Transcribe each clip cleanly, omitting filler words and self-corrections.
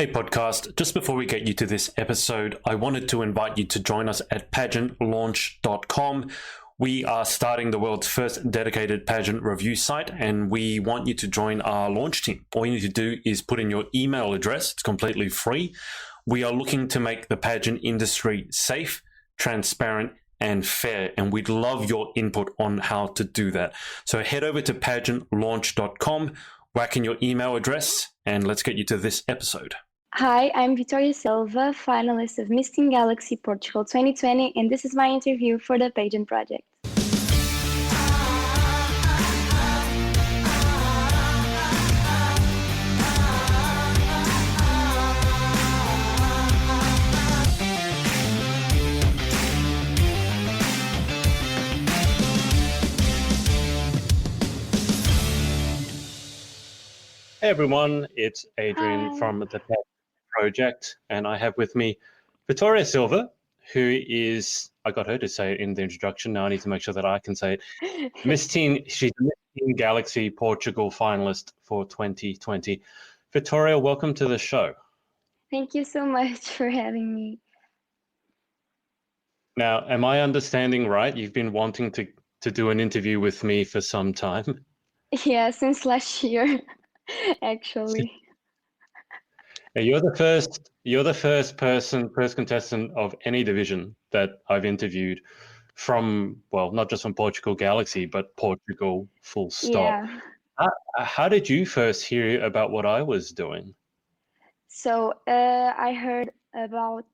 Hey podcast, just before we get you to this episode, I wanted to invite you to join us at pageantlaunch.com. We are starting the world's first dedicated pageant review site, and we want you to join our launch team. All you need to do is put in your email address. It's completely free. We are looking to make the pageant industry safe, transparent, and fair, and we'd love your input on how to do that. So head over to pageantlaunch.com, whack in your email address, and let's get you to this episode. Hi, I'm Vitoria Silva, finalist of Miss Teen Galaxy Portugal 2020, and this is my interview for the Pageant project. Hey everyone, it's Adrian from the Pageant project, and I have with me Vitoria Silva, who is, I got her to say it in the introduction, now I need to make sure that I can say it, she's Miss Teen Galaxy Portugal finalist for 2020. Vitoria, welcome to the show. Thank you so much for having me. Now, am I understanding right? You've been wanting to do an interview with me for some time? Yeah, since last year, actually. Now, you're the first contestant of any division that I've interviewed from, well, not just from Portugal Galaxy, but Portugal full stop. Yeah. How did you first hear about what I was doing? So I heard about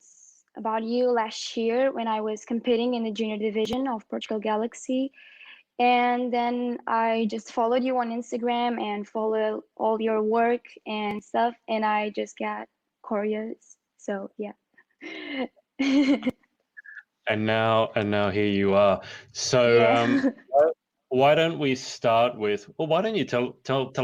you last year when I was competing in the junior division of Portugal Galaxy. And then I just followed you on Instagram and followed all your work and stuff, and I just got curious. So yeah. And now here you are. So Yeah. why don't we start with, well, why don't you tell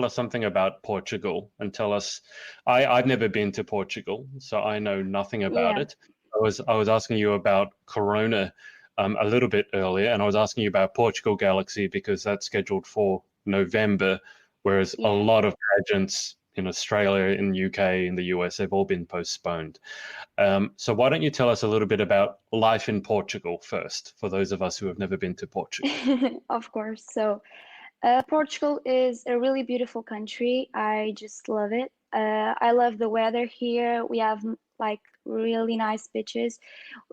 us something about Portugal and tell us, I've never been to Portugal, so I know nothing about it. I was asking you about Corona a little bit earlier, and I was asking you about Portugal Galaxy because that's scheduled for November, whereas a lot of pageants in Australia, in the UK, in the US, they've all been postponed. So why don't you tell us a little bit about life in Portugal first, for those of us who have never been to Portugal? Of course. So Portugal is a really beautiful country. I just love it. I love the weather here. We have like really nice beaches.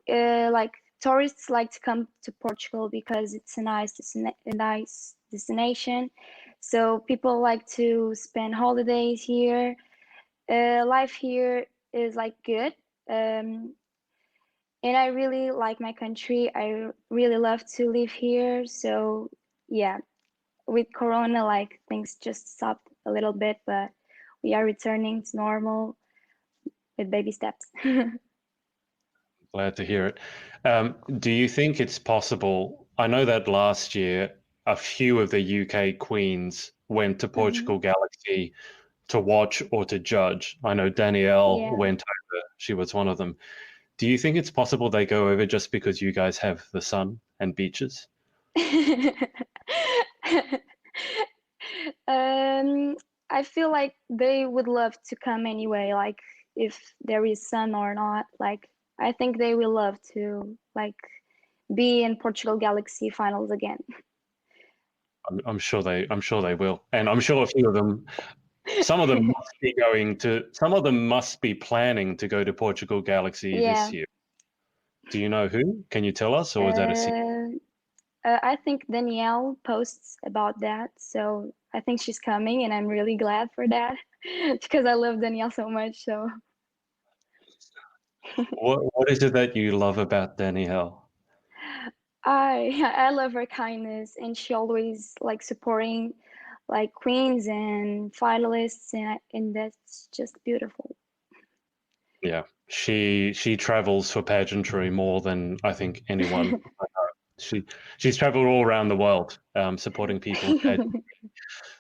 Like tourists like to come to Portugal because it's a nice destination. So people like to spend holidays here. Life here is like good. And I really like my country. I really love to live here. So yeah, with Corona, like things just stopped a little bit, but we are returning to normal with baby steps. Glad to hear it. Do you think it's possible? I know that last year, a few of the UK queens went to Portugal Galaxy to watch or to judge. I know Danielle went over. She was one of them. Do you think it's possible they go over just because you guys have the sun and beaches? I feel like they would love to come anyway, like if there is sun or not. Like I think they will love to like be in Portugal Galaxy finals again. I'm sure they will, and I'm sure a few of them. Some of them must be planning to go to Portugal Galaxy this year. Do you know who? Can you tell us, or is that a secret? I think Danielle posts about that, so I think she's coming, and I'm really glad for that because I love Danielle so much. So, what is it that you love about Danielle? I love her kindness, and she always like supporting like queens and finalists, and that's just beautiful. Yeah, she travels for pageantry more than I think anyone. She's traveled all around the world supporting people in pageantry.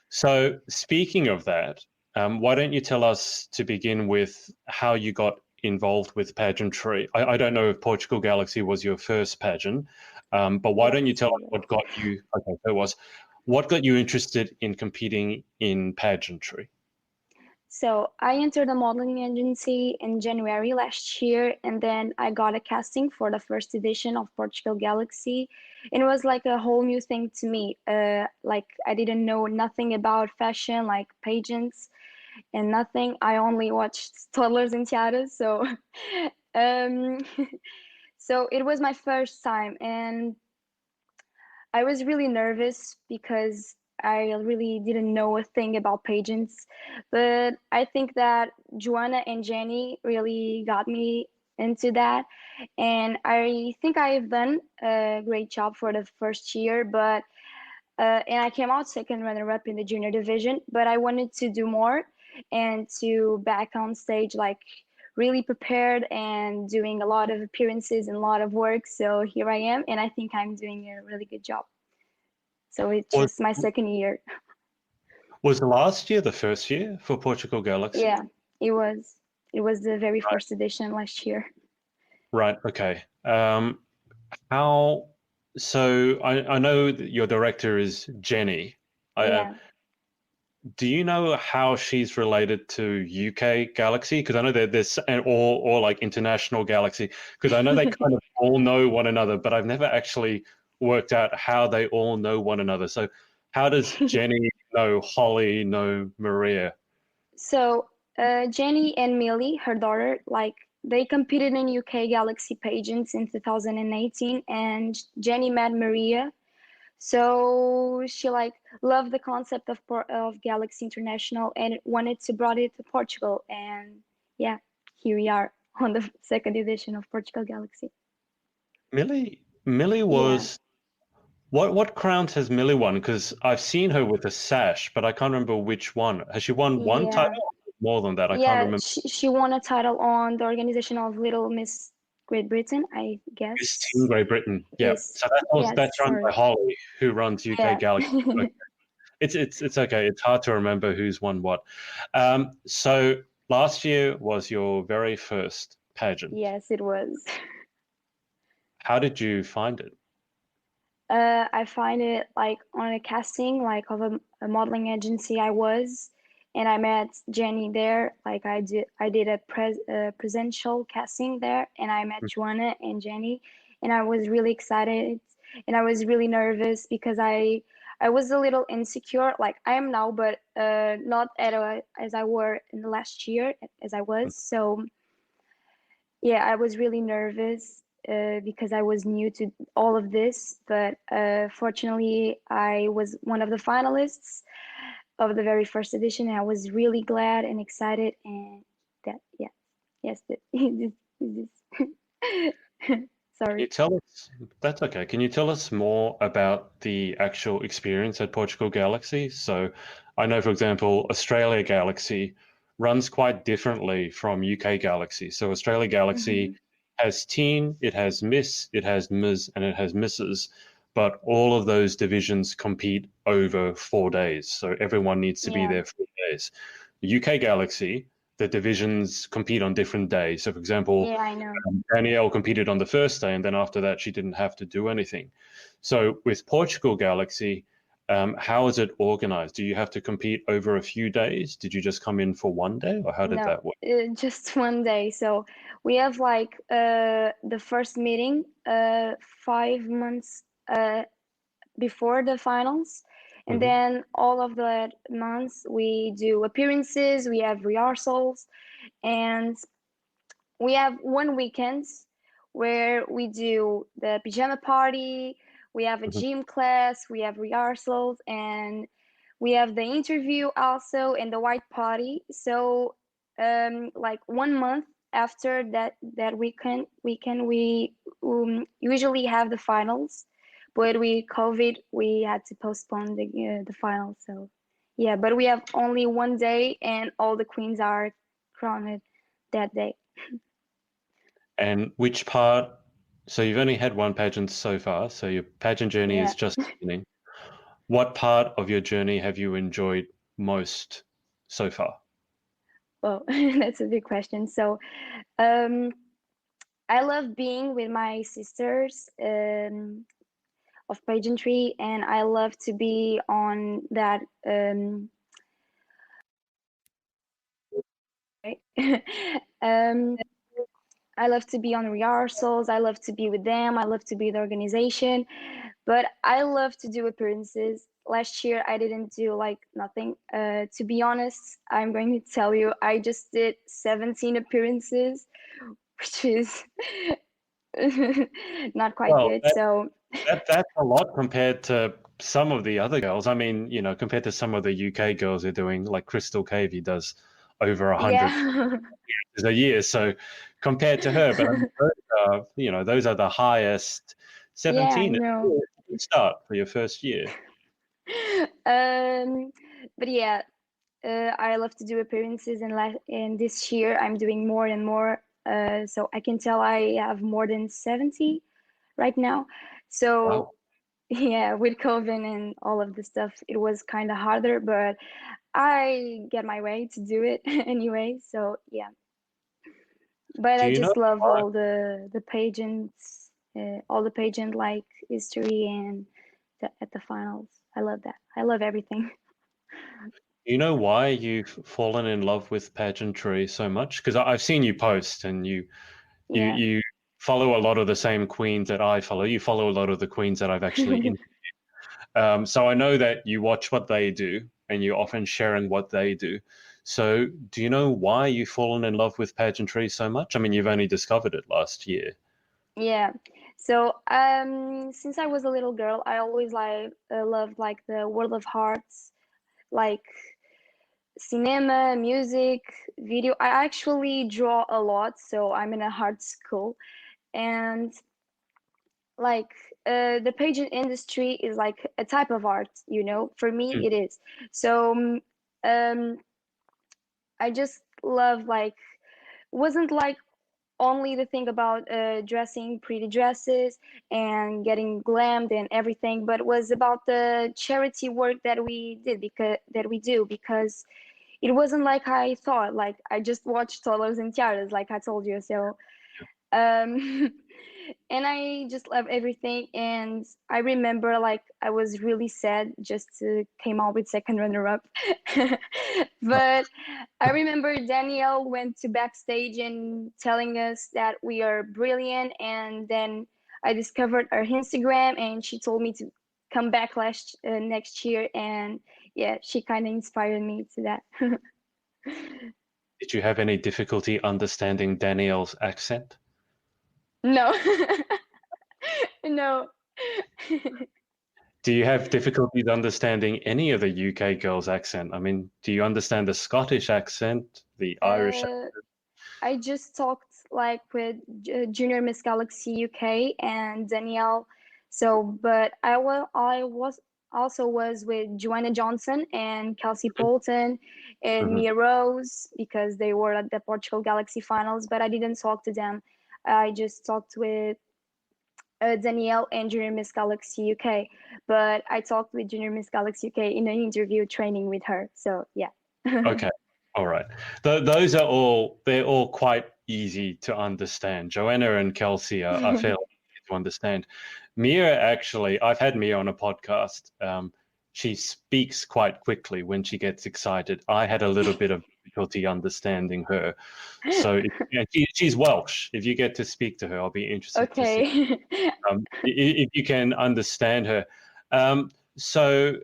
So speaking of that, why don't you tell us to begin with how you got involved with pageantry? I don't know if Portugal Galaxy was your first pageant, but why don't you tell us what got you? Okay, what got you interested in competing in pageantry? So I entered a modeling agency in January last year, and then I got a casting for the first edition of Portugal Galaxy. And it was like a whole new thing to me. Like I didn't know nothing about fashion, like pageants and nothing. I only watched toddlers and tiaras, so um, so it was my first time, and I was really nervous because I really didn't know a thing about pageants. But I think that Joanna and Jenny really got me into that. And I think I've done a great job for the first year, but and I came out second runner-up in the junior division, but I wanted to do more and to back on stage like really prepared and doing a lot of appearances and a lot of work. So here I am, and I think I'm doing a really good job. So it's Was just my second year. was last year the first year for Portugal Galaxy? Yeah, it was. It was the very first edition last year. Right. Okay. How? So I know that your director is Jenny. Yeah. Do you know how she's related to UK Galaxy? Because I know that there's or like International Galaxy. Because I know they kind of all know one another, but I've never actually worked out how they all know one another. So how does Jenny know Holly, know Maria? So Jenny and Millie, her daughter, like they competed in UK Galaxy pageants in 2018, and Jenny met Maria. So she like loved the concept of Galaxy International and wanted to brought it to Portugal. And yeah, here we are on the second edition of Portugal Galaxy. Millie Yeah, was what crowns has Millie won? Because I've seen her with a sash, but I can't remember which one. Has she won one yeah, title? More than that, I can't yeah. remember. She won a title on the organization of Little Miss Great Britain, I Miss Team guess. Great Britain. Yeah. Yes, So yes. that's run by Sorry. Holly, who runs UK Yeah. Galaxy. Okay. It's okay. It's hard to remember who's won what. So last year was your very first pageant. Yes, it was. How did you find it? I find it like on a casting, like of a modeling agency I was, and I met Jenny there. Like I did a presential casting there, and I met Joanna and Jenny, and I was really excited, and I was really nervous because I was a little insecure, like I am now, but not as I were in the last year as I was. So yeah, I was really nervous because I was new to all of this, but fortunately, I was one of the finalists of the very first edition. And I was really glad and excited, and that, yeah, yes, Can you sorry. tell us, that's okay. Can you tell us more about the actual experience at Portugal Galaxy? So I know, for example, Australia Galaxy runs quite differently from UK Galaxy. So Australia Galaxy Mhm. has teen, it has Miss, it has Ms, and it has Mrs. But all of those divisions compete over 4 days. So everyone needs to be Yeah, there 4 days. The UK Galaxy, the divisions compete on different days. So, for example, yeah, I know. Danielle competed on the first day, and then after that, she didn't have to do anything. So, with Portugal Galaxy, how is it organized? Do you have to compete over a few days? Did you just come in for one day, or how did No, that work? just one day. So we have like the first meeting 5 months before the finals. And Hmm. then all of the months we do appearances, we have rehearsals, and we have one weekend where we do the pajama party, we have a Hmm. gym class, we have rehearsals, and we have the interview also and the white party. So like 1 month after that weekend we usually have the finals, but with COVID we had to postpone the finals. So yeah, but we have only one day and all the queens are crowned that day. And which part? So, you've only had one pageant so far, so your pageant journey Yeah. is just beginning. What part of your journey have you enjoyed most so far? Well, that's a big question. So, um, I love being with my sisters of pageantry, and I love to be on that um, I love to be on rehearsals. I love to be with them. I love to be the organization. But I love to do appearances. Last year, I didn't do like nothing. To be honest, I'm going to tell you, I just did 17 appearances, which is not quite Well, good. So, that's a lot compared to some of the other girls. I mean, compared to some of the UK girls who are doing, like Crystal Cavey does over 100 yeah. a year. So compared to her, but I mean, those are the highest. Yeah, I 17 is know. a good start for your first year. Um, but yeah, I love to do appearances, and this year I'm doing more and more. So I can tell I have more than 70 right now. So Wow. yeah, with COVID and all of the stuff, it was kind of harder, but I get my way to do it anyway. So yeah, but Do I you know just love why? all the pageants, all the pageant like history and at the finals. I love that. I love everything. Do you know why you've fallen in love with pageantry so much? Because I've seen you post, and you Yeah. you follow a lot of the same queens that I follow. You follow a lot of the queens that I've actually in. So I know that you watch what they do, and you're often sharing what they do. So do you know why you've fallen in love with pageantry so much? I mean, you've only discovered it last year. Yeah. So, since I was a little girl, I always loved like the world of arts, like cinema, music, video. I actually draw a lot, so I'm in a art school, and like the pageant industry is like a type of art, For me, Mm, it is. So, um, I just love like wasn't like only the thing about dressing pretty dresses and getting glammed and everything, but was about the charity work that we do because it wasn't like I thought. Like I just watched Tolos and Tiaras, like I told you. So um, and I just love everything. And I remember like I was really sad just to came out with second runner up. But I remember Danielle went to backstage and telling us that we are brilliant. And then I discovered her Instagram, and she told me to come back next year. And yeah, she kind of inspired me to that. Did you have any difficulty understanding Danielle's accent? No, no. Do you have difficulties understanding any of the UK girls' accent? I mean, do you understand the Scottish accent, the Irish? uh, I just talked like with Junior Miss Galaxy UK and Danielle. So, but I was also was with Joanna Johnson and Kelsey Polton and Mhm. Mia Rose because they were at the Portugal Galaxy finals. But I didn't talk to them. I just talked with Danielle and Junior Miss Galaxy UK. But I talked with Junior Miss Galaxy UK in an interview training with her. So yeah. Okay. All right. Those are they're all quite easy to understand. Joanna and Kelsey are fairly easy to understand. Mia, actually, I've had Mia on a podcast. She speaks quite quickly when she gets excited. I had a little bit of difficulty understanding her. So she's Welsh. If you get to speak to her, I'll be interested to see Okay. if you can understand her. So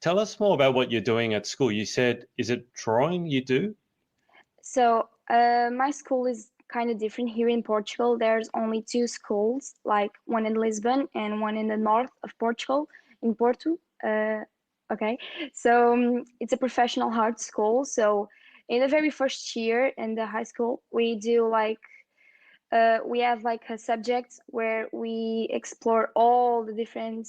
tell us more about what you're doing at school. You said, is it drawing you do? So, my school is kind of different here in Portugal. There's only two schools, like one in Lisbon and one in the north of Portugal, in Porto. Okay, so it's a professional art school. So, in the very first year in the high school, we have like a subject where we explore all the different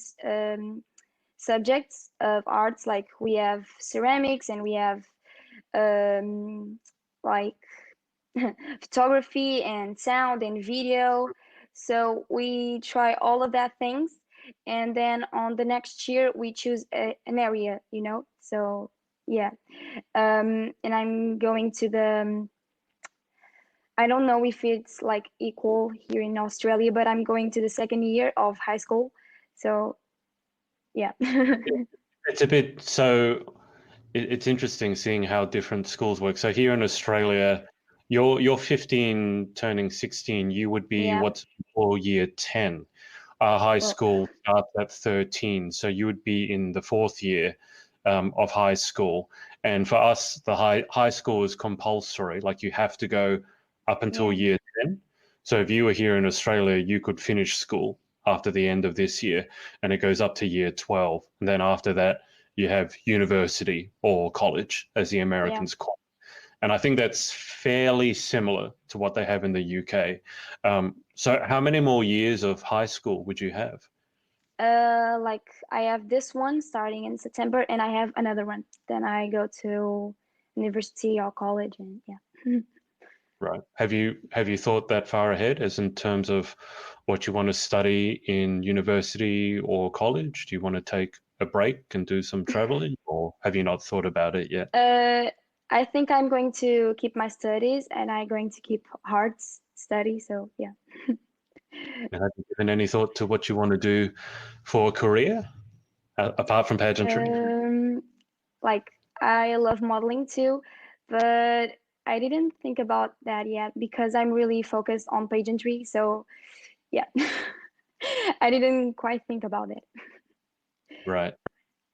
subjects of arts. Like we have ceramics and we have um, like photography and sound and video. So we try all of that things, and then on the next year we choose an area. So yeah, and I'm going to the. I don't know if it's like equal here in Australia, but I'm going to the second year of high school. So yeah. It's a bit so. It's interesting seeing how different schools work. So here in Australia, you're 15 turning 16, you would be Yeah. what's called year 10. Our high Well, school starts at 13, so you would be in the fourth year of high school. And for us, the high school is compulsory, like you have to go up until yeah. year 10. So if you were here in Australia, you could finish school after the end of this year, and it goes up to year 12. And then after that, you have university or college, as the Yeah. Americans call it. And I think that's fairly similar to what they have in the UK. So, how many more years of high school would you have? Like I have this one starting in September, and I have another one. Then I go to university or college, and yeah. Right. Have you thought that far ahead, as in terms of what you want to study in university or college? Do you want to take a break and do some traveling, or have you not thought about it yet? Uh, I think I'm going to keep my studies, and I'm going to keep hard study. So yeah. And have you given any thought to what you want to do for a career apart from pageantry? Um, like I love modeling too, but I didn't think about that yet because I'm really focused on pageantry. So yeah, I didn't quite think about it. Right.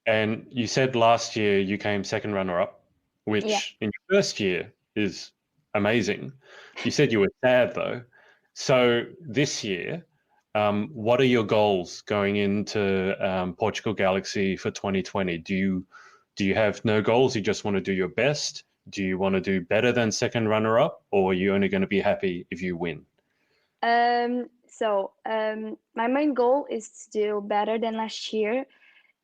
And you said last year you came second runner up, Yeah. which in your first year is amazing. You said you were sad though. So this year, what are your goals going into Portugal Galaxy for 2020? Do you have no goals? You just want to do your best? Do you want to do better than second runner up, or are you only going to be happy if you win? My main goal is to do better than last year,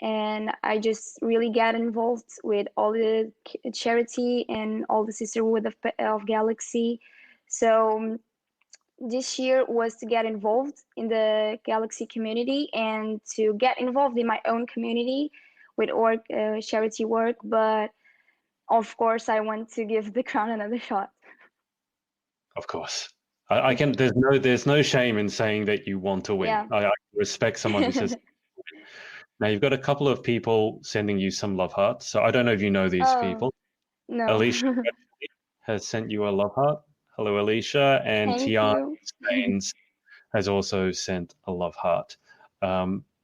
and I just really get involved with all the charity and all the sisterhood of Galaxy. So this year was to get involved in the Galaxy community and to get involved in my own community with work, charity work. But of course, I want to give the crown another shot. Of course. I can. There's no shame in saying that you want to win. Yeah. I respect someone who says. Now you've got a couple of people sending you some love hearts. So I don't know if you know these Oh, people. no. Alicia has sent you a love heart. Hello, Alicia. And Thank Tian you. Staines has also sent a love heart.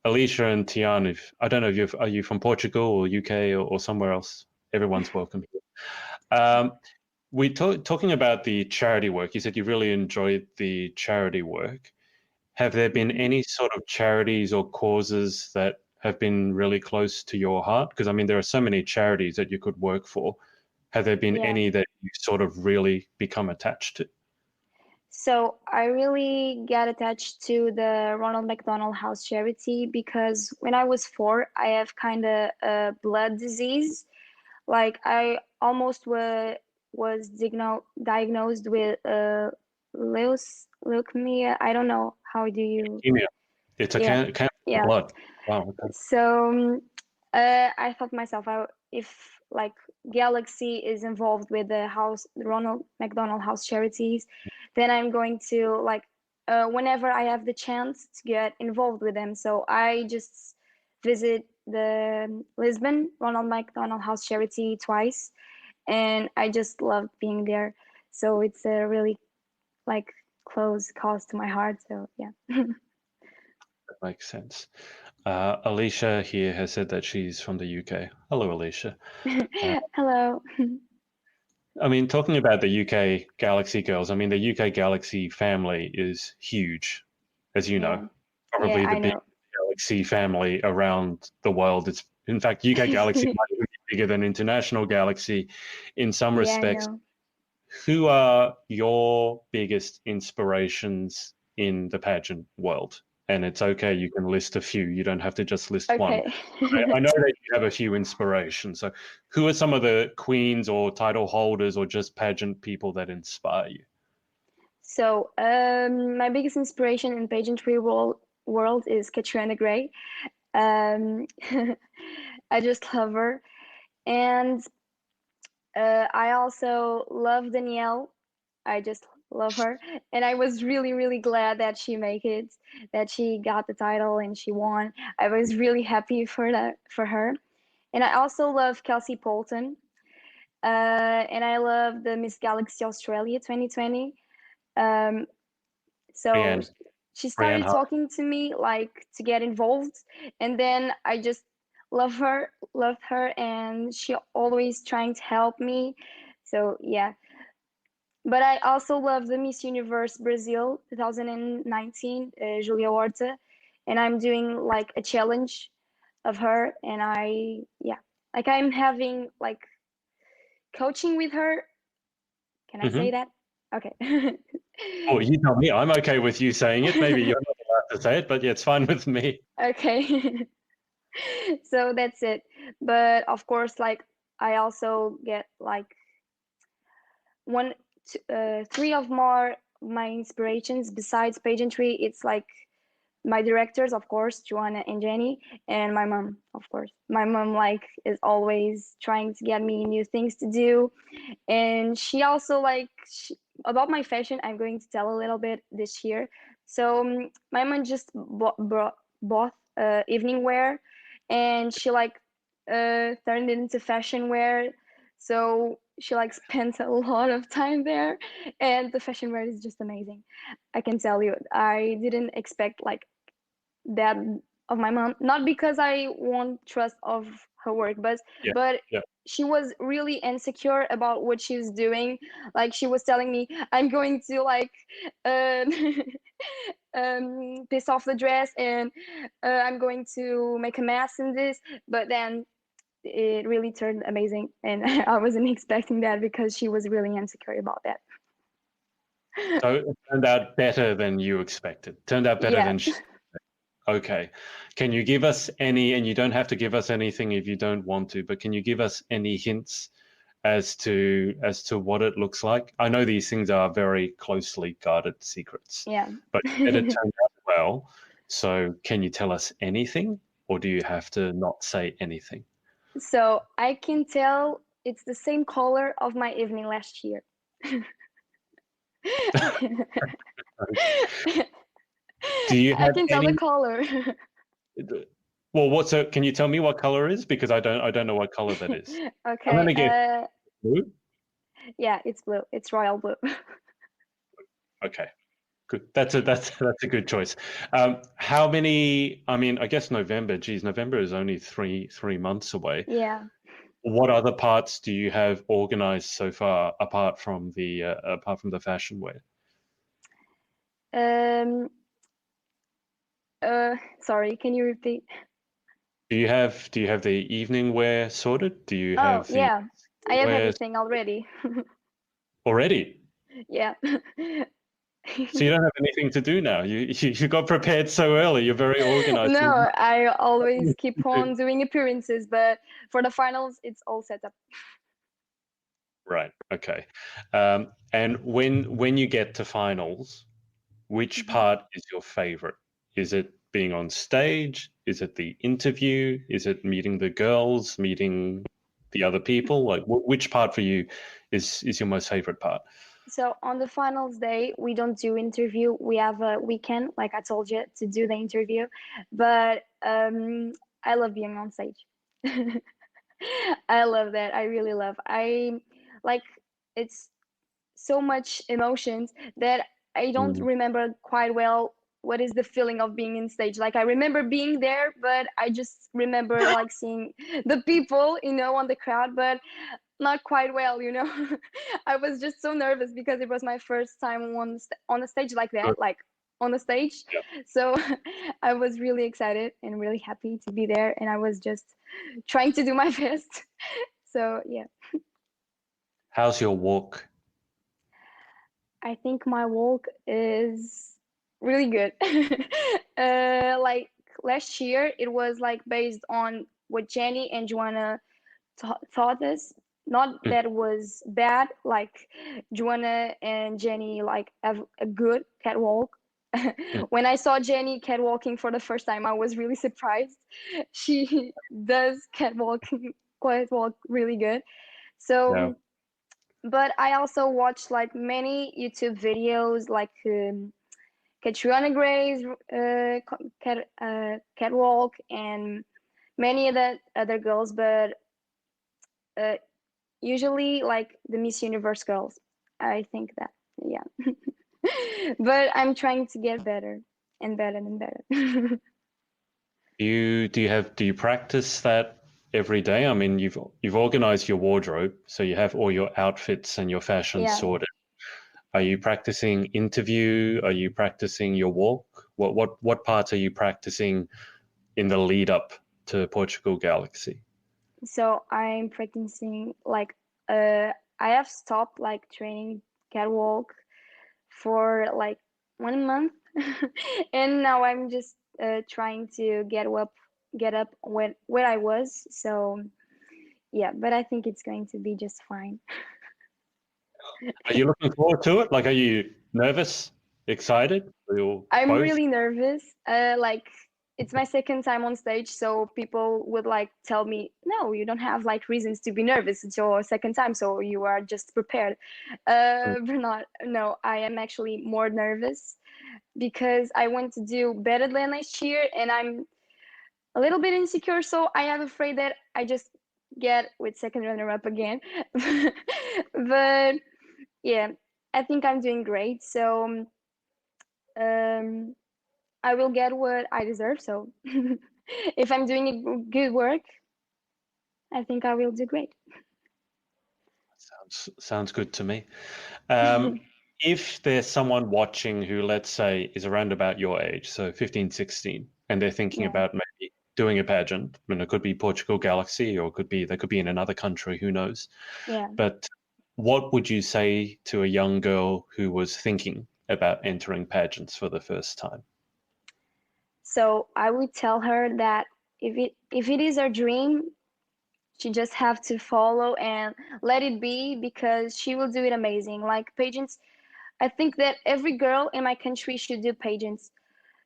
Alicia and Tian, if I don't know if are you from Portugal or UK or somewhere else? Everyone's welcome here. We talking about the charity work. You said you really enjoyed the charity work. Have there been Mhm. any sort of charities or causes that have been really close to your heart? Because I mean, there are so many charities that you could work for. Have there been Yeah. any that you sort of really become attached to? So I really got attached to the Ronald McDonald House Charity because when I was 4, I have kind of a blood disease. Like I almost was diagnosed with leukemia. I don't know how do you. Leukemia. It's a Yeah, cancer of yeah. blood. Wow. Okay. So I thought myself, if like Galaxy is involved with the Ronald McDonald House charities, then I'm going to like whenever I have the chance to get involved with them. So I just visit the Lisbon Ronald McDonald House charity twice, and I just love being there. So it's a really like close cause to my heart. So yeah. That makes sense. Alicia here has said that she's from the UK. Hello, Alicia. Hello. I mean, talking about the UK Galaxy girls, I mean, the UK Galaxy family is huge, as you know. Yeah. Yeah, Probably the I biggest know. Galaxy family around the world. It's in fact UK Galaxy might be bigger than International Galaxy in some Yeah, I respects. know. Who are your biggest inspirations in the pageant world? And it's okay, you can list a few. You don't have to just list one. Okay. I know that you have a few inspirations. So, who are some of the queens or title holders or just pageant people that inspire you? So, my biggest inspiration in pageantry world is Katrina Gray. Um, I just love her, and I also love Danielle. I just love her, and I was really, really glad that she made it, that she got the title and she won. I was really happy for that for her. And I also love Kelsey Polton. And I love the Miss Galaxy Australia 2020. Um, so Brienne, she Brienne started Hart. talking to me like to get involved, and then I just loved her, and she always trying to help me. So yeah. But I also love the Miss Universe Brazil 2019, Julia Horta, and I'm doing like a challenge of her, and yeah, like I'm having like coaching with her. Can I say Mm-hmm. that? Okay. Oh, you tell me. I'm okay with you saying it. Maybe you're not allowed to say it, but yeah, it's fine with me. Okay. So that's it. But of course, like I also get like three of more my inspirations besides pageantry. It's like my directors, of course, Joanna and Jenny, and my mom, of course. My mom like is always trying to get me new things to do, and she also like about my fashion. I'm going to tell a little bit this year. So my mom just bought evening wear, and she like turned it into fashion wear. So she like spent a lot of time there, and the fashion wear is just amazing. I can tell you, I didn't expect like that of my mom, not because I won't trust of her work, Yeah, but yeah. she was really insecure about what she was doing. Like she was telling me, I'm going to like uh, piss off the dress, and I'm going to make a mess in this. But then it really turned amazing, and I wasn't expecting that because she was really insecure about that. So it turned out better than you expected. Turned out better Yeah. than she. Okay. Can you give us any, and you don't have to give us anything if you don't want to, but can you give us any hints as to what it looks like? I know these things are very closely guarded secrets, Yeah. but it turned out well. So can you tell us anything, or do you have to not say anything? So I can tell it's the same color of my evening last year. Do you I have can tell the any? color. Well, what's a? Can you tell me what color it is? Because I don't know what color that is. I'm Okay. gonna guess blue. Yeah, it's blue. It's royal blue. Okay. Good. That's a good choice. How many? I mean, I guess November. Geez, November is only three months away. Yeah. What other parts do you have organized so far, apart from the fashion wear? Um. Sorry. Can you repeat? Do you have the evening wear sorted? Do you Oh, have the yeah. I have wear everything already. already? Yeah. So you don't have anything to do now. You got prepared so early. You're very organized. No, I always keep on doing appearances, but for the finals, it's all set up. Right. Okay. And when you get to finals, which Mhm. part is your favorite? Is it being on stage? Is it the interview? Is it meeting the girls, meeting the other people? Like, which part for you is your most favorite part? So on the finals day, we don't do interview. We have a weekend, like I told you, to do the interview. But I love being on stage. I love that. I really love. I like it's so much emotions that I don't Mm. remember quite well what is the feeling of being in stage. Like I remember being there, but I just remember like seeing the people, on the crowd, but not quite well. I was just so nervous because it was my first time on a stage like that, Good. like on a stage. Yeah. So I was really excited and really happy to be there, and I was just trying to do my best. So yeah. How's your walk? I think my walk is really good. Like last year, it was like based on what Jenny and Joanna taught us. Not Mm. that it was bad. Like Joanna and Jenny like have a good catwalk. Mm. When I saw Jenny catwalking for the first time, I was really surprised. She does catwalk really good. Yeah. So but I also watched like many YouTube videos, like Catriona Gray's catwalk, and many other girls, but uh, usually like the Miss Universe girls. I think that, yeah. But I'm trying to get better and better and better. Do you practice that every day? I mean, you've organized your wardrobe, so you have all your outfits and your fashion Yeah. sorted. Are you practicing interview? Are you practicing your walk? What parts are you practicing in the lead up to Portugal Galaxy? So I'm practicing like uh I have stopped like training catwalk for like 1 month, and now I'm just trying to get up where I was. So yeah, but I think it's going to be just fine. Are you looking forward to it? Like, are you nervous, excited, or I'm both? really nervous. Like it's my second time on stage, so people would like tell me, "No, you don't have like reasons to be nervous. It's your second time, so you are just prepared." But not. No, I am actually more nervous because I want to do better than last year, and I'm a little bit insecure. So I am afraid that I just get with second runner up again. But yeah, I think I'm doing great. So um, I will get what I deserve. So if I'm doing good work, I think I will do great. Sounds good to me. Um, if there's someone watching who, let's say, is around about your age, so 15, 16, and they're thinking Yeah, about maybe doing a pageant, I mean, it could be Portugal Galaxy, or they could be in another country, who knows? yeah. But what would you say to a young girl who was thinking about entering pageants for the first time? So I would tell her that if it is her dream, she just have to follow and let it be because she will do it amazing. Like pageants, I think that every girl in my country should do pageants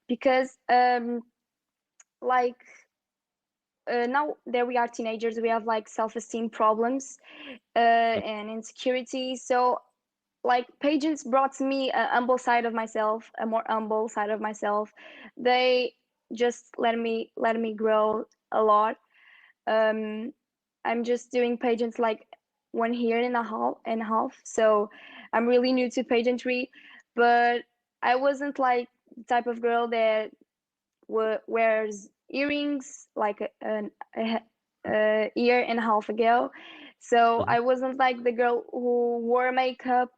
because like now that we are teenagers, we have like self-esteem problems and insecurity. So like pageants brought to me a humble side of myself, a more humble side of myself. They just let me grow a lot. um I'm just doing pageants like 1 year and a half, so I'm really new to pageantry. But I wasn't like the type of girl that wears earrings like a year and a half ago. So Mhm. I wasn't like the girl who wore makeup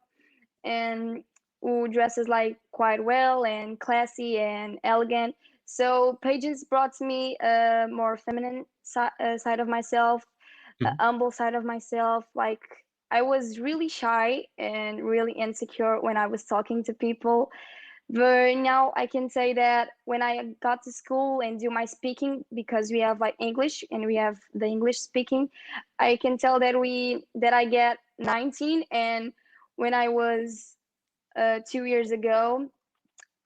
and who dresses like quite well and classy and elegant. So pageants brought me a more feminine side of myself, a Mhm. humble side of myself. Like I was really shy and really insecure when I was talking to people, but now I can say that when I got to school and do my speaking, because we have like English and we have the English speaking, I can tell that I get 19. And when I was 2 years ago,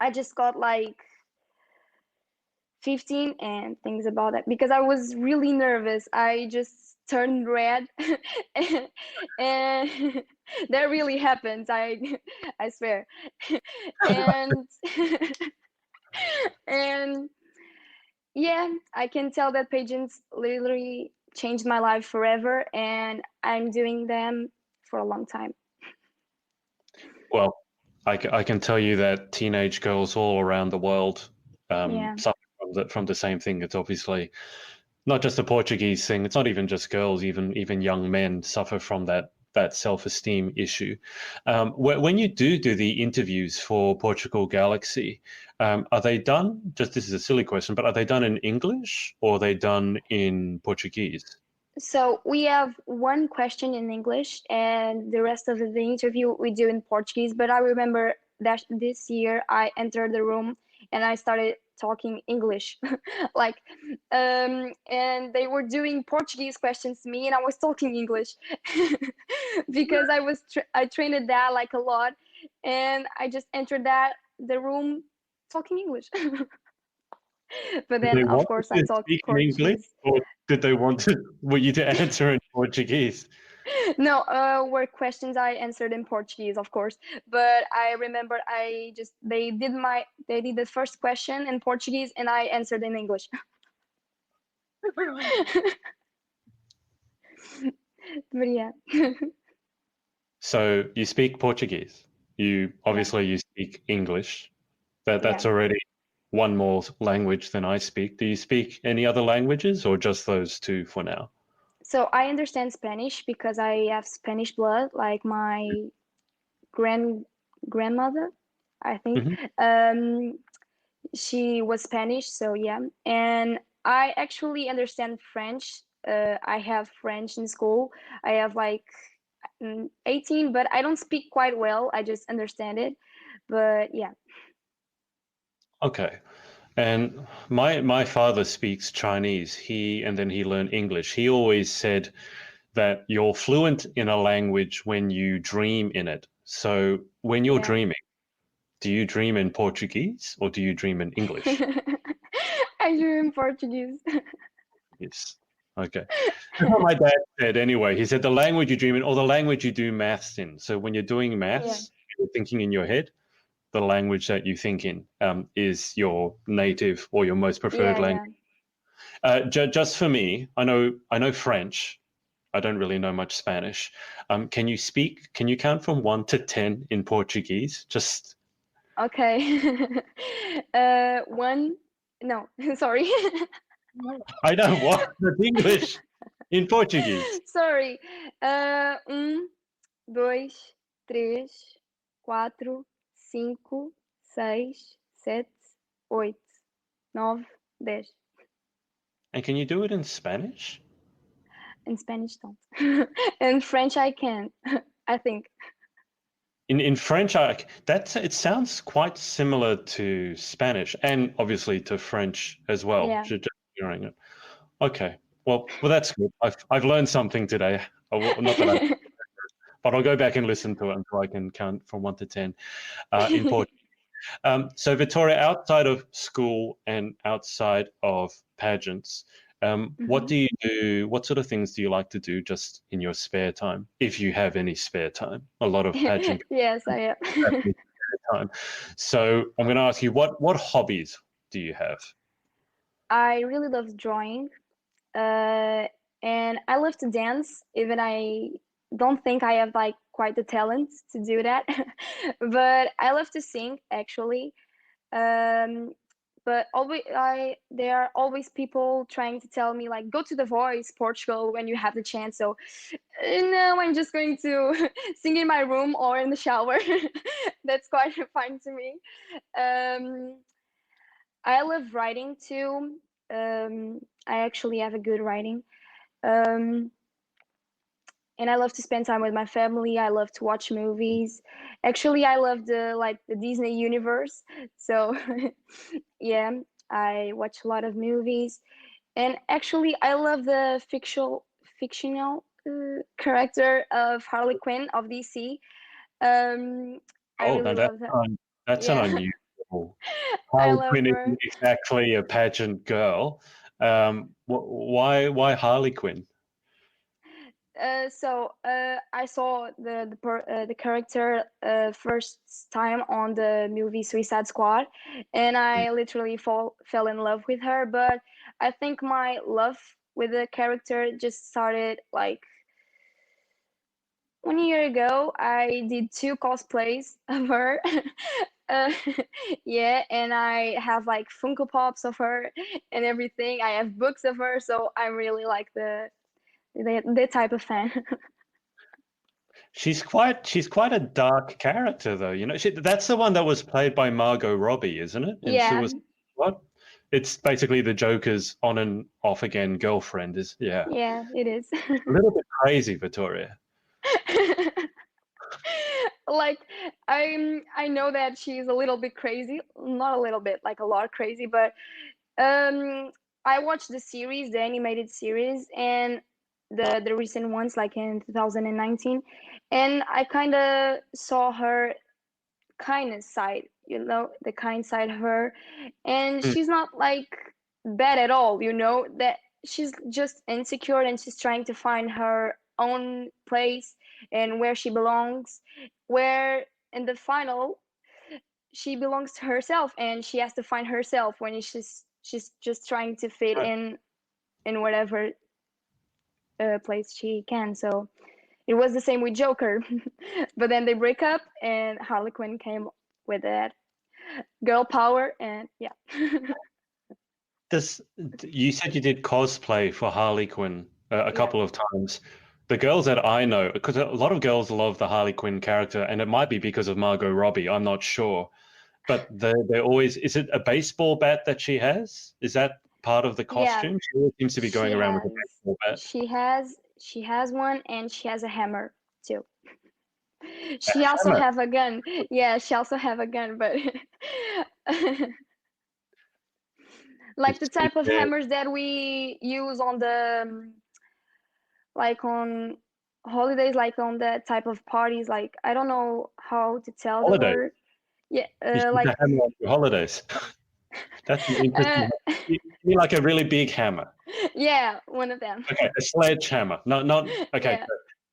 I just got like 15 and things about that because I was really nervous. I just turned red and that really happens. I swear. And and yeah, I can tell that pageants literally changed my life forever, and I'm doing them for a long time. Well, I can tell you that teenage girls all around the world Yeah, suffer from the same thing. It's obviously not just a Portuguese thing. It's not even just girls. Even young men suffer from that self-esteem issue. When you do the interviews for Portugal Galaxy, are they done? Just this is a silly question, but are they done in English or are they done in Portuguese? so we have one question in English, and the rest of the interview we do in Portuguese. But I remember that this year I entered the room and I started talking English, like, and they were doing Portuguese questions to me, and I was talking English because I trained that like a lot, and I just entered the room talking English. But Did then, they of want course, I you to talk speak in English, Portuguese. or did they want you to answer in Portuguese? No, were questions I answered in Portuguese, of course. But I remember I just they did the first question in Portuguese and I answered in English. But yeah. So you speak Portuguese. You Yeah. obviously you speak English. Yeah. That's already one more language than I speak. Do you speak any other languages or just those two for now? So I understand Spanish because I have Spanish blood, like my grandmother, I think. Hmm. Um, she was Spanish, so yeah. And I actually understand French. I have French in school. I have like 18, but I don't speak quite well. I just understand it. But yeah. Okay. And my father speaks Chinese. And then he learned English. He always said that you're fluent in a language when you dream in it. So when you're Yeah. dreaming, do you dream in Portuguese or do you dream in English? I do in Portuguese. Yes. Okay. That's what my dad said anyway. He said the language you dream in or the language you do maths in. So when you're doing Yeah. maths, you're thinking in your head, the language that you think in is your native or your most preferred Yeah, language. yeah. Just for me, I know French. I don't really know much Spanish. Can you count from 1 to 10 in Portuguese? Just, Okay. One, no, sorry. I know what, that's English in Portuguese. Sorry. Dois, três, quatro, cinco, seis, sete, oito, nove, 10. And can you do it in Spanish? In Spanish, don't. In French, I can, I think. In French, it sounds quite similar to Spanish and obviously to French as well. Yeah. Just hearing it. Okay. Well, that's good. I've learned something today. Not that I, but I'll go back and listen to it until I can count from 1 to 10 in Portuguese. So, Victoria, outside of school and outside of pageants, what Mhm. do you do? What sort of things do you like to do just in your spare time, if you have any spare time? A lot of pageant Yes, I have am. any spare time. So, I'm going to ask you, what hobbies do you have? I really love drawing. Uh, and I love to dance, even I don't think I have like quite the talent to do that. But I love to sing actually. Um, but always there are always people trying to tell me like go to the Voice Portugal when you have the chance. So no, I'm just going to sing in my room or in the shower. That's quite fine to me. Um, I love writing too. I actually have a good writing. Um, and I love to spend time with my family. I love to watch movies. Actually, I love the Disney universe. So yeah, I watch a lot of movies. And actually, I love the fictional character of Harley Quinn of DC. Um, I Oh, really now love that. that's an Yeah, unusual. I Harley love Quinn her. isn't exactly a pageant girl. Why Harley Quinn? I saw the character first time on the movie Suicide Squad, and I literally fell in love with her. But I think my love with the character just started like 1 year ago. I did 2 cosplays of her. uh, yeah, and I have like Funko Pops of her and everything. I have books of her, so I'm really like the type of fan. She's quite a dark character, though. That's the one that was played by Margot Robbie, isn't it? And she Yeah, was what? It's basically the Joker's on and off again girlfriend. Yeah, yeah, it is. a little bit crazy, Victoria. Like I know that she's a little bit crazy, not a little bit, like a lot crazy, but I watched the series, the animated series, and the recent ones like in 2019, and I kind of saw her kindness side, the kind side of her, and Hmm. she's not like bad at all, that she's just insecure and she's trying to find her own place and where she belongs, where in the final she belongs to herself and she has to find herself when she's just trying to fit Right. in in whatever place she can. So it was the same with Joker, but then they break up, and Harley Quinn came with that girl power, and yeah. You said you did cosplay for Harley Quinn a Yeah. couple of times. The girls that I know, because a lot of girls love the Harley Quinn character, and it might be because of Margot Robbie, I'm not sure. But they're always, is it a baseball bat that she has? Is that part of the costume? She always seems to be going around with a baseball bat. She has one, and she has a hammer too. She also hammer? have a gun. Yeah, she also have a gun, but like the type of hammers that we use on the like on holidays, like on that type of parties. Like I don't know how to tell the Holiday. word. Yeah, You should like hammer on your holidays. That's an interesting. You mean like a really big hammer? Yeah, one of them. Okay, a sledgehammer. Not okay. Yeah.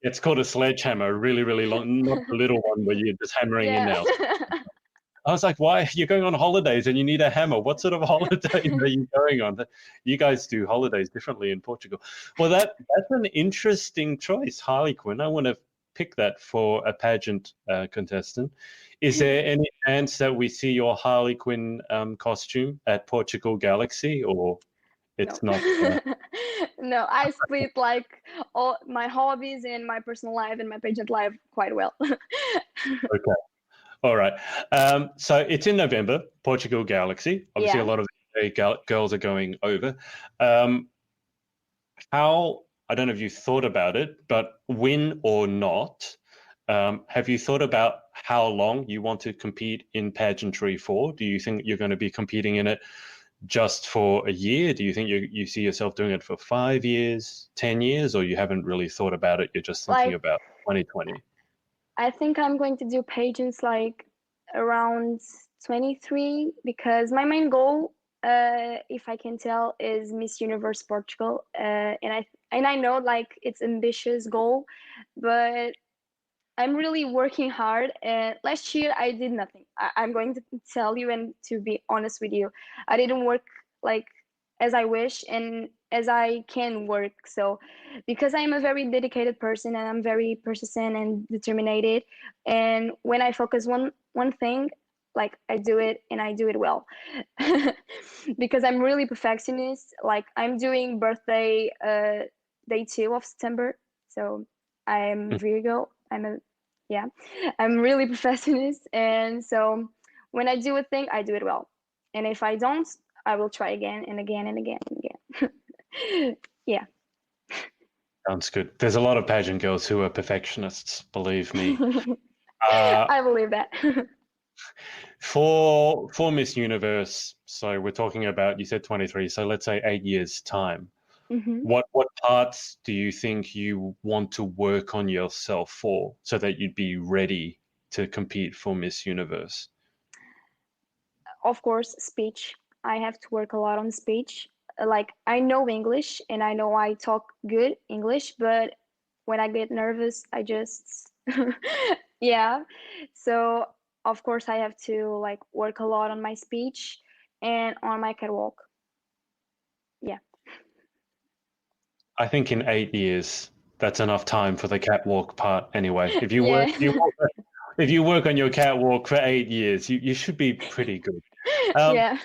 It's called a sledgehammer, a really, really long, not the little one where you're just hammering in nails. I was like, why? You're going on holidays and you need a hammer. What sort of holidays are you going on? You guys do holidays differently in Portugal. Well, that's an interesting choice, Harley Quinn. I want to pick that for a pageant contestant. Is there any chance that we see your Harley Quinn costume at Portugal Galaxy, or it's No. not? No, I split like all my hobbies and my personal life and my pageant life quite well. Okay. All right. So it's in November, Portugal Galaxy. Obviously, Yeah. a lot of girls are going over. I don't know if you thought about it, but win or not, have you thought about how long you want to compete in pageantry for? Do you think you're going to be competing in it just for a year? Do you think you see yourself doing it for 5 years, 10 years, or you haven't really thought about it? You're just thinking about 2020. I think I'm going to do pageants like around 23, because my main goal, if I can tell, is Miss Universe Portugal. And I know like it's ambitious goal, but I'm really working hard. And last year I did nothing. I'm going to tell you, and to be honest with you, I didn't work like as I wish and as I can work. So because I'm a very dedicated person and I'm very persistent and determined, and when I focus one thing, like I do it and I do it well. Because I'm really perfectionist. Like I'm doing birthday day 2 of September. So I'm Virgo. I'm really perfectionist, and so when I do a thing, I do it well. And if I don't, I will try again and again and again and again. Yeah. Sounds good. There's a lot of pageant girls who are perfectionists, believe me. I believe that. For Miss Universe, so we're talking about, you said 23, so let's say 8 years' time. Mm-hmm. What parts do you think you want to work on yourself for, so that you'd be ready to compete for Miss Universe? Of course, speech. I have to work a lot on speech. Like I know English and I know I talk good English, but when I get nervous, I just yeah. So of course I have to like work a lot on my speech and on my catwalk. Yeah. I think in 8 years, that's enough time for the catwalk part anyway. If you Yeah. if you work on your catwalk for 8 years, you should be pretty good. Yeah.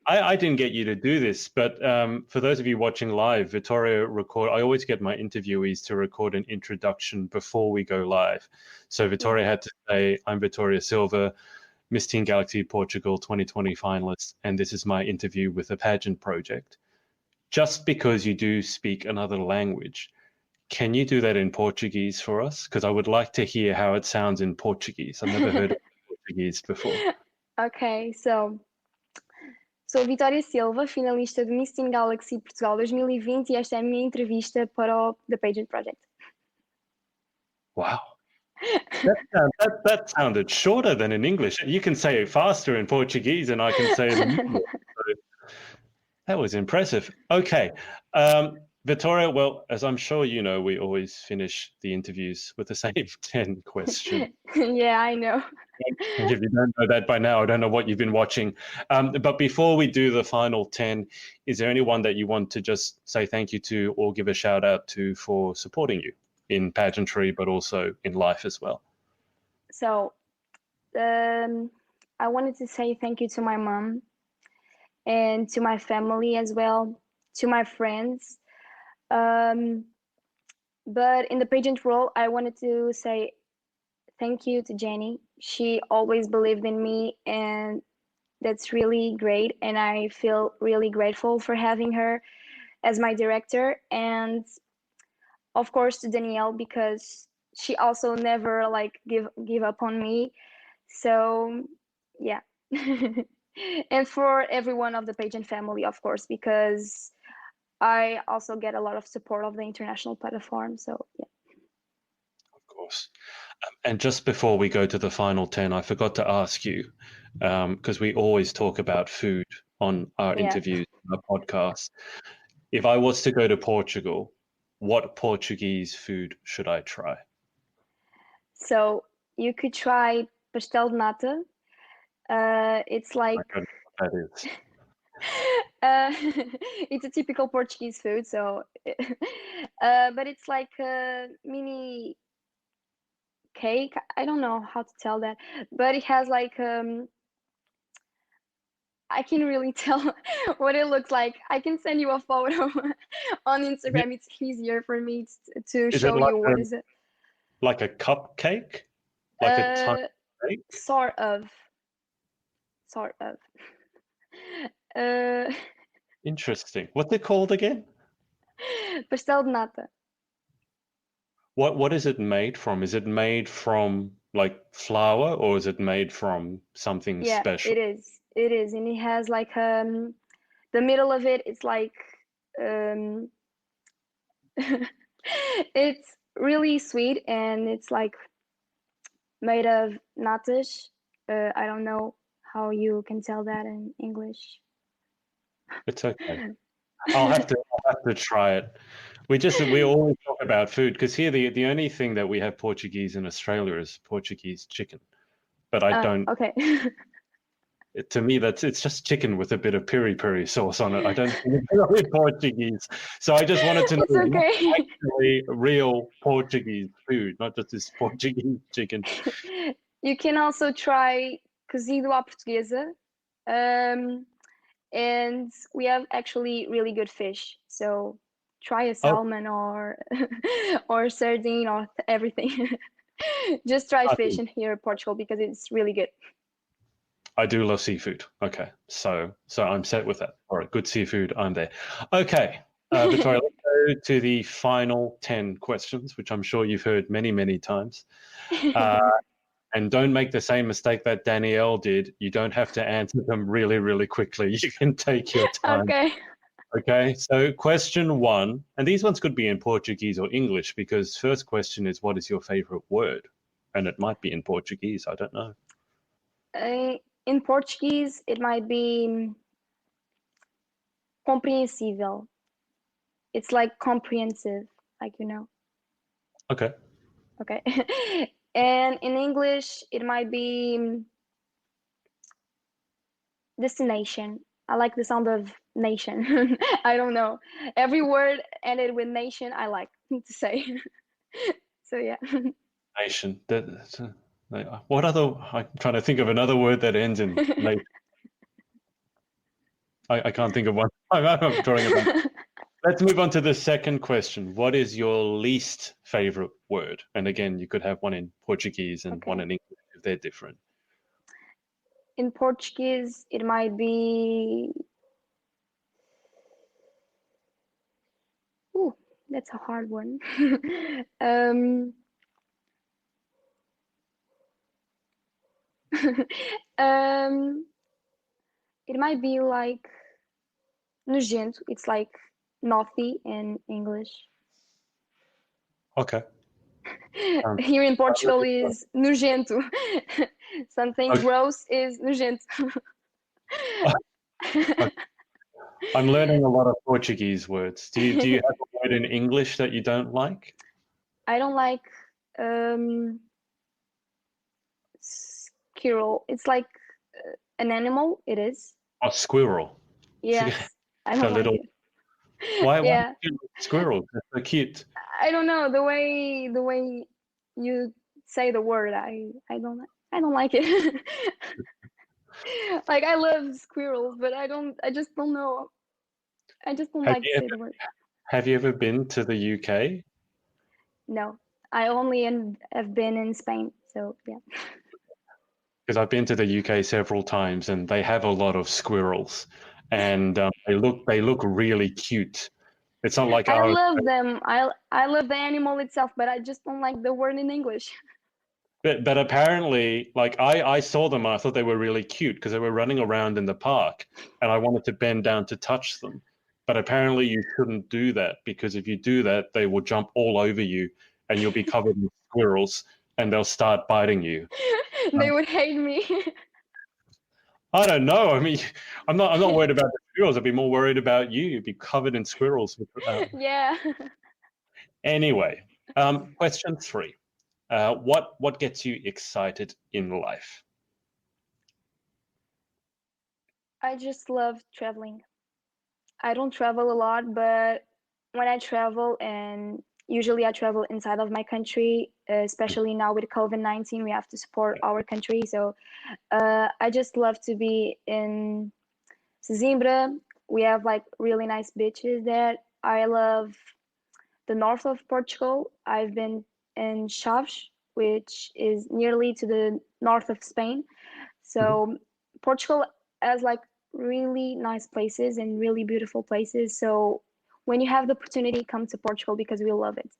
I didn't get you to do this, but for those of you watching live, Vitoria I always get my interviewees to record an introduction before we go live. So Vitoria had to say, I'm Vitoria Silva, Miss Teen Galaxy Portugal 2020 finalist, and this is my interview with the Pageant Project. Just because you do speak another language, can you do that in Portuguese for us? Because I would like to hear how it sounds in Portuguese. I've never heard of Portuguese before. Okay, so sou Vitoria Silva, finalista do Miss Teen Galaxy Portugal 2020, e esta é a minha entrevista para o The Pageant Project. Wow. That sounded shorter than in English. You can say it faster in Portuguese and I can say it in English. So that was impressive. Okay. Vitoria, well, as I'm sure you know, we always finish the interviews with the same 10 questions. Yeah, I know. And if you don't know that by now, I don't know what you've been watching. But before we do the final 10, is there anyone that you want to just say thank you to or give a shout out to for supporting you in pageantry, but also in life as well? So I wanted to say thank you to my mom and to my family as well, to my friends. Um, but in the pageant role, I wanted to say thank you to Jenny. She always believed in me, and that's really great. And I feel really grateful for having her as my director. And of course to Danielle, because she also never like give up on me. So yeah. And for everyone of the pageant family, of course, because I also get a lot of support of the international platform. So yeah. Of course. And just before we go to the final 10, I forgot to ask you, because we always talk about food on our Yeah. interviews, our podcast. If I was to go to Portugal, what Portuguese food should I try? So you could try pastel de nata. It's like I don't know what that is. it's a typical Portuguese food. So, but it's like a mini cake. I don't know how to tell that, but it has like I can really tell what it looks like. I can send you a photo on Instagram. It's easier for me to Is it show you what is it. like a cupcake? Like a tiny cake? Sort of. Uh, Interesting. What's it called again? pastel de nata. What is it made from? Is it made from like flour or is it made from something Yeah, special? it is. It is, and it has like the middle of it. It's like um, it's really sweet, and it's like made of natas. I don't know how you can tell that in English. It's okay. I'll have to try it. We always talk about food because here the only thing that we have Portuguese in Australia is Portuguese chicken. But I don't. Okay. To me, it's just chicken with a bit of piri piri sauce on it. I don't think it's really Portuguese. So I just wanted to know It's okay. actually real Portuguese food, not just this Portuguese chicken. You can also try cozido à portuguesa. And we have actually really good fish. So try a Oh, salmon or or sardine or everything. Just try fish in here in Portugal because it's really good. I do love seafood. Okay, so I'm set with that. All right, good seafood. I'm there. Okay, Victoria, let's go to the final 10 questions, which I'm sure you've heard many times. And don't make the same mistake that Danielle did. You don't have to answer them really quickly. You can take your time. Okay. Okay, so question 1, and these ones could be in Portuguese or English because first question is, what is your favorite word? And it might be in Portuguese. I don't know. In Portuguese, it might be compreensível. It's like comprehensive, like you know. Okay. Okay. And in English, it might be destination. I like the sound of nation. I don't know. Every word ended with nation, I like to say. So yeah. Nation. What other? I'm trying to think of another word that ends in nation. I can't think of one. I'm drawing a blank. Let's move on to the second question. What is your least favorite word? And again, you could have one in Portuguese and one in English if they're different. In Portuguese, it might be. Ooh, that's a hard one. It might be like nojento. It's like naughty in English. Okay. Here in Portugal is nojento. Something Okay. gross is nojento. Okay. I'm learning a lot of Portuguese words. Do you have a word in English that you don't like? I don't like um, squirrel. It's like an animal. It is. Oh, squirrel. Yes, I The don't like little. it. Why do Yeah, you like squirrels? They're so cute. I don't know the way you say the word. I don't like it. Like I love squirrels, but I just don't know. I just don't Have like to you say ever the word. have you ever been to the UK? No, I only have been in Spain. So yeah. Because I've been to the UK several times, and they have a lot of squirrels, and they look really cute. It's not like I oh, love them. I love the animal itself, but I just don't like the word in English. but apparently, like I saw them and I thought they were really cute because they were running around in the park, and I wanted to bend down to touch them. But apparently, you shouldn't do that because if you do that, they will jump all over you, and you'll be covered in squirrels, and they'll start biting you. They would hate me. I don't know. I mean, I'm not worried about the squirrels. I'd be more worried about you. You'd be covered in squirrels. Yeah. Anyway, question 3. What gets you excited in life? I just love traveling. I don't travel a lot, but when I travel, and usually I travel inside of my country, especially now with COVID-19, we have to support our country. So I just love to be in Zimbra. We have like really nice beaches there. I love the north of Portugal. I've been in Chaves, which is nearly to the north of Spain. Mhm. So Portugal has like really nice places and really beautiful places. So when you have the opportunity, come to Portugal because we love it.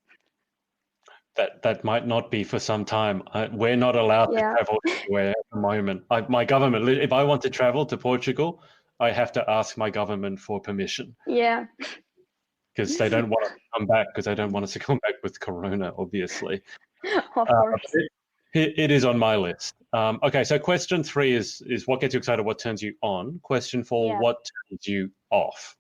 That might not be for some time. We're not allowed to Yeah, travel anywhere at the moment. My government, if I want to travel to Portugal, I have to ask my government for permission yeah, because they don't want us to come back because they don't want us to come back with Corona, obviously. of But course. it is on my list. Okay, so question 3 is what gets you excited, what turns you on. Question 4, Yeah. what turns you off?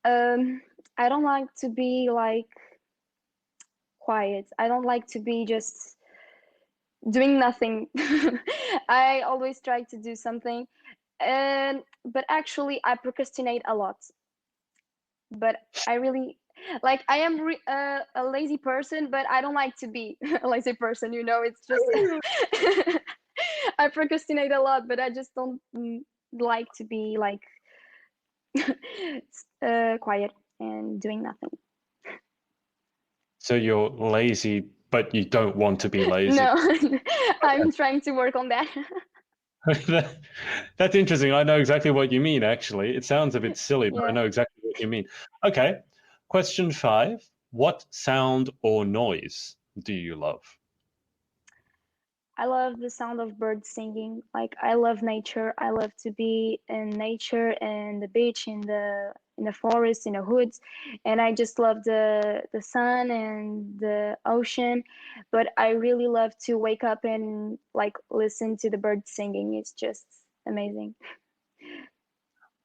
Um, I don't like to be like quiet. I don't like to be just doing nothing. I always try to do something. But actually I procrastinate a lot. But I really like I am a lazy person, but I don't like to be a lazy person, it's just I procrastinate a lot, but I just don't like to be like quiet and doing nothing. So you're lazy, but you don't want to be lazy. No, I'm trying to work on that. That's interesting. I know exactly what you mean, actually. It sounds a bit silly, but I Yeah. know exactly what you mean. Okay. Question 5. What sound or noise do you love? I love the sound of birds singing. Like I love nature. I love to be in nature and the beach, in the forest, in the woods, and I just love the sun and the ocean. But I really love to wake up and like listen to the birds singing. It's just amazing.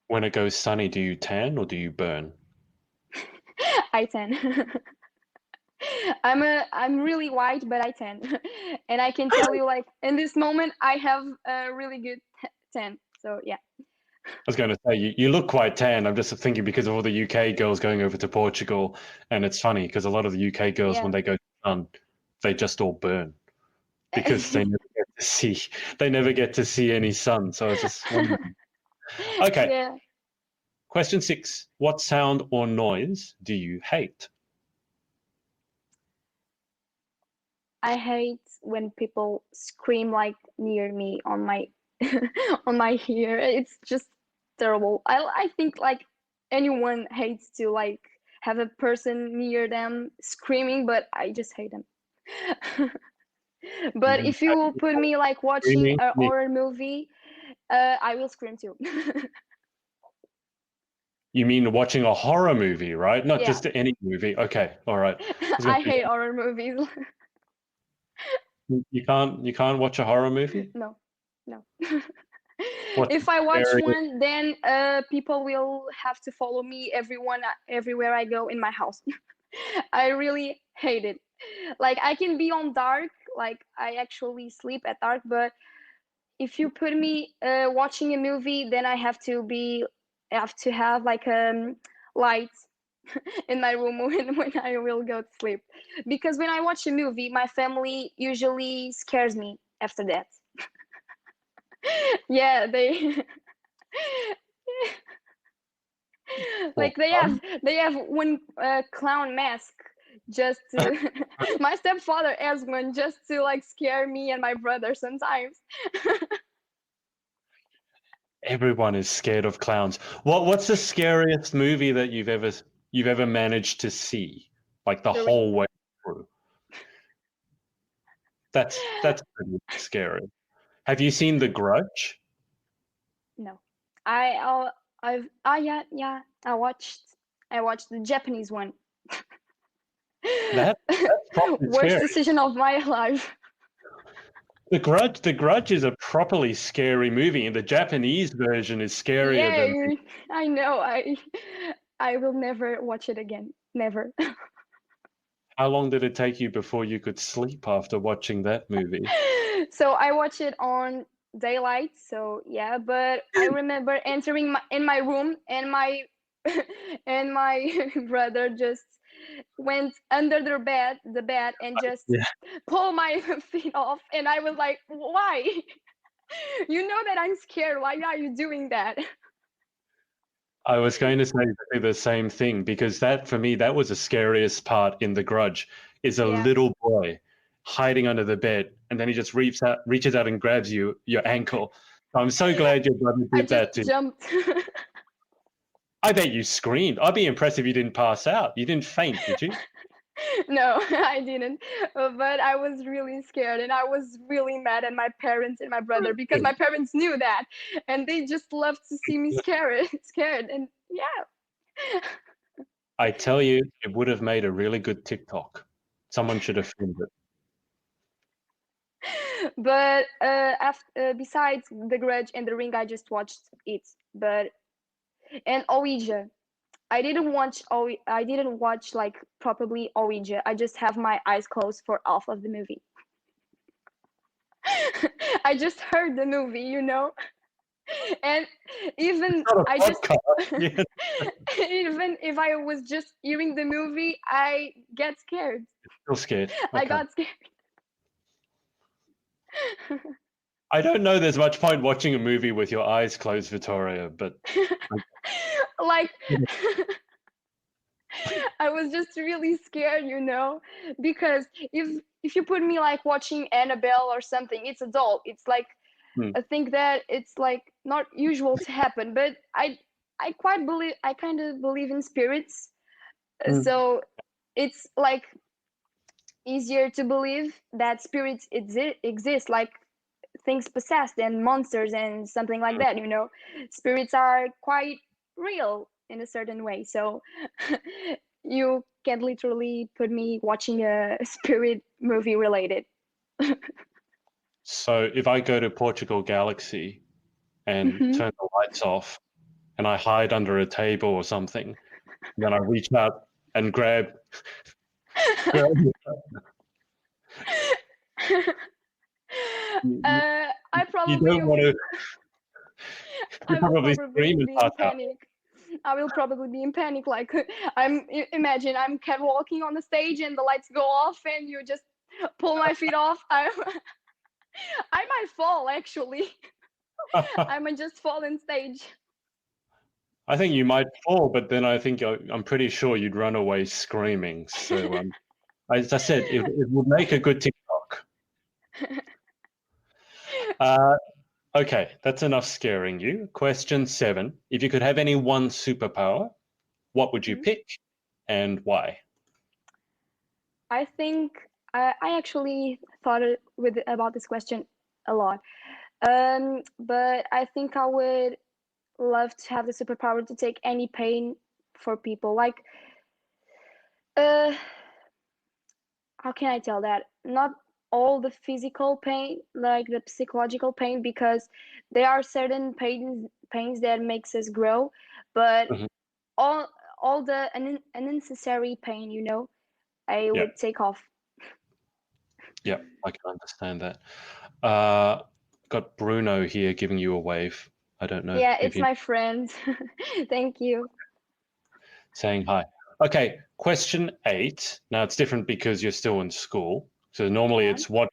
When it goes sunny, do you tan or do you burn? I tan. I'm really white, but I tan, and I can tell you like in this moment I have a really good tan. So yeah. I was going to say, you look quite tan. I'm just thinking because of all the UK girls going over to Portugal. And it's funny because a lot of the UK girls, when Yeah. they go to the sun, they just all burn because they never get to see any sun. So I was just wondering. Okay. Yeah. Question 6. What sound or noise do you hate? I hate when people scream like near me on my on my ear. It's just terrible. I think like anyone hates to like have a person near them screaming, but I just hate them. But Mhm. if you will put me like watching Screaming? a horror movie, I will scream too. You mean watching a horror movie, right? Not Yeah. just any movie. Okay, all right. I was gonna I say, hate horror movies. you can't watch a horror movie? No. No. What's If I watch scary? one, then people will have to follow me everywhere I go in my house. I really hate it. Like I can be on dark, like I actually sleep at dark, but if you put me watching a movie, then I have to have like lights in my room when I will go to sleep. Because when I watch a movie, my family usually scares me after that. Yeah, they Well, like they have one clown mask just to my stepfather has one just to like scare me and my brother sometimes. everyone is scared of clowns. What's the scariest movie that you've ever managed to see, like the The ring. whole way through? That's pretty scary. Have you seen The Grudge? No, I I've yeah I watched the Japanese one. That's properly Worst scary. decision of my life. The Grudge is a properly scary movie, and the Japanese version is scarier Yeah, than the. I know. I will never watch it again. Never. How long did it take you before you could sleep after watching that movie? So I watch it on daylight. So yeah, but I remember entering in my room and my and my brother just went under the bed, and just Yeah. pull my feet off, and I was like, "Why? You know that I'm scared. Why are you doing that?" I was going to say exactly the same thing because that, for me, that was the scariest part in The Grudge, is a Yeah, little boy hiding under the bed, and then he just reaches out and grabs your ankle. I'm so glad your brother I did just that too. jumped. I bet you screamed. I'd be impressed if you didn't pass out. You didn't faint, did you? No, I didn't. But I was really scared, and I was really mad at my parents and my brother because my parents knew that, and they just loved to see me scared, scared, and yeah. I tell you, it would have made a really good TikTok. Someone should have filmed it. But besides The Grudge and The Ring, I just watched it. But and Ouija. I didn't watch like properly Ouija. I just have my eyes closed for half of the movie. I just heard the movie, and even Not I a just podcast. Yeah, even if I was just hearing the movie, I get scared. still scared. I Okay. got scared. I don't know there's much point watching a movie with your eyes closed, Victoria, but Like I was just really scared, because if you put me like watching Annabelle or something, it's adult. It's like hmm, I think that it's like not usual to happen, but I kind of believe in spirits. hmm, So it's like easier to believe that spirits exist, like things possessed and monsters and something like hmm. that. Spirits are quite real in a certain way, so you can literally put me watching a spirit movie related. So if I go to Portugal Galaxy and Mhm. turn the lights off and I hide under a table or something, then I reach out and grab you, I you probably don't want to, you I will probably probably scream and be pass in out. panic. I will probably be in panic. Like imagine I'm catwalking on the stage and the lights go off and you just pull my feet off. I might fall actually. I might just fall on stage. I think you might fall, but then I'm pretty sure you'd run away screaming. So, as I said, it would make a good TikTok. Uh, okay, that's enough scaring you. Question 7. If you could have any one superpower, what would you Mhm. pick and why? I think I actually thought about this question a lot. But I think I would love to have the superpower to take any pain for people. Like, uh, how can I tell that? Not all the physical pain, like the psychological pain, because there are certain pains that makes us grow, but Mhm. all the unnecessary pain, I Yeah, would take off. yeah, I can understand that. Uh, got Bruno here giving you a wave. I don't know Yeah, if it's you my friend. Thank you. saying hi. Okay, question 8. Now it's different because you're still in school. So normally Yeah. it's what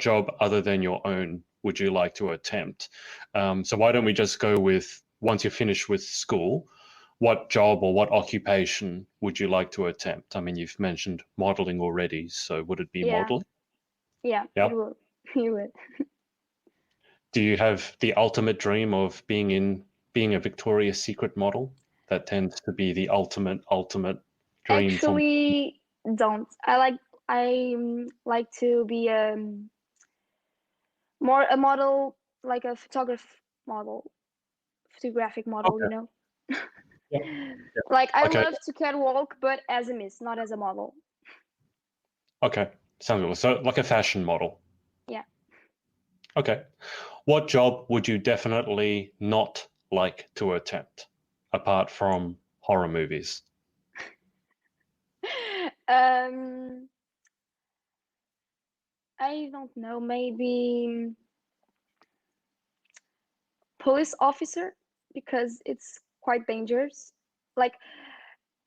job other than your own would you like to attempt? So why don't we just go with once you're finished with school, what job or what occupation would you like to attempt? I mean, you've mentioned modeling already, so would it be Yeah. modeling? Yeah, Yeah. it will. You would. Do you have the ultimate dream of being a Victoria's Secret model? That tends to be the ultimate dream for me. Actually, don't. I like to be more a model, like a photographic model, Okay. Yeah. Yeah. Like I Okay. love to catwalk, but as a miss, not as a model. Okay. Sounds good. So like a fashion model. Yeah. Okay. What job would you definitely not like to attempt apart from horror movies? Um, I don't know, maybe police officer, because it's quite dangerous. Like,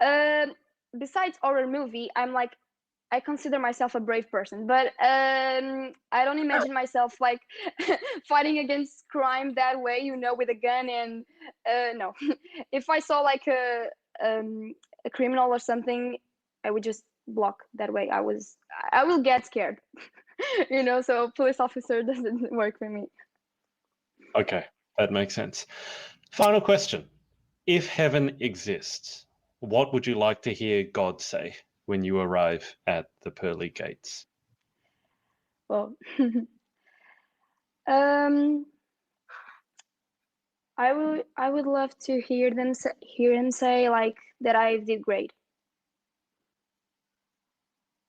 um, besides horror movie, I consider myself a brave person, but I don't imagine myself like fighting against crime that way, with a gun. And no, if I saw like a criminal or something, I would just block that way. I will get scared, So police officer doesn't work for me. Okay. That makes sense. Final question. If heaven exists, what would you like to hear God say when you arrive at the pearly gates? Well, um, I would love to hear him say like that I did great,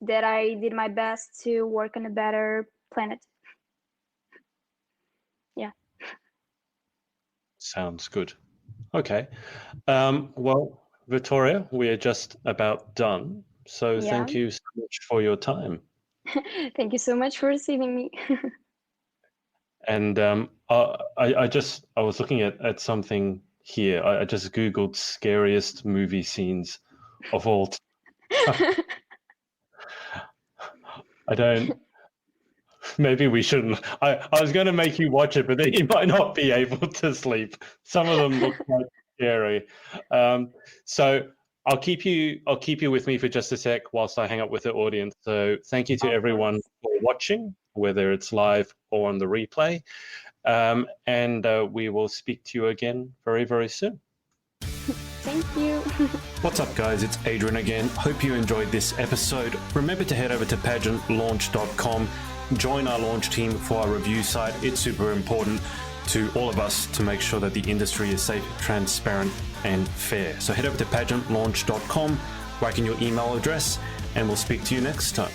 that I did my best to work on a better planet. Yeah. Sounds good. Okay. Well, Victoria, we are just about done. So Yeah. thank you so much for your time. Thank you so much for receiving me. And I was looking at something here. I just Googled scariest movie scenes of all time. I don't, maybe we shouldn't. I was going to make you watch it, but then you might not be able to sleep. Some of them look quite scary. So I'll keep you with me for just a sec whilst I hang up with the audience. So thank you to Of everyone course. for watching, whether it's live or on the replay. And we will speak to you again very, very soon. Thank you. What's up, guys? It's Adrian again. Hope you enjoyed this episode. Remember to head over to pageantlaunch.com, join our launch team for our review site. It's super important to all of us to make sure that the industry is safe, transparent, and fair. So head over to pageantlaunch.com, whack in your email address, and we'll speak to you next time.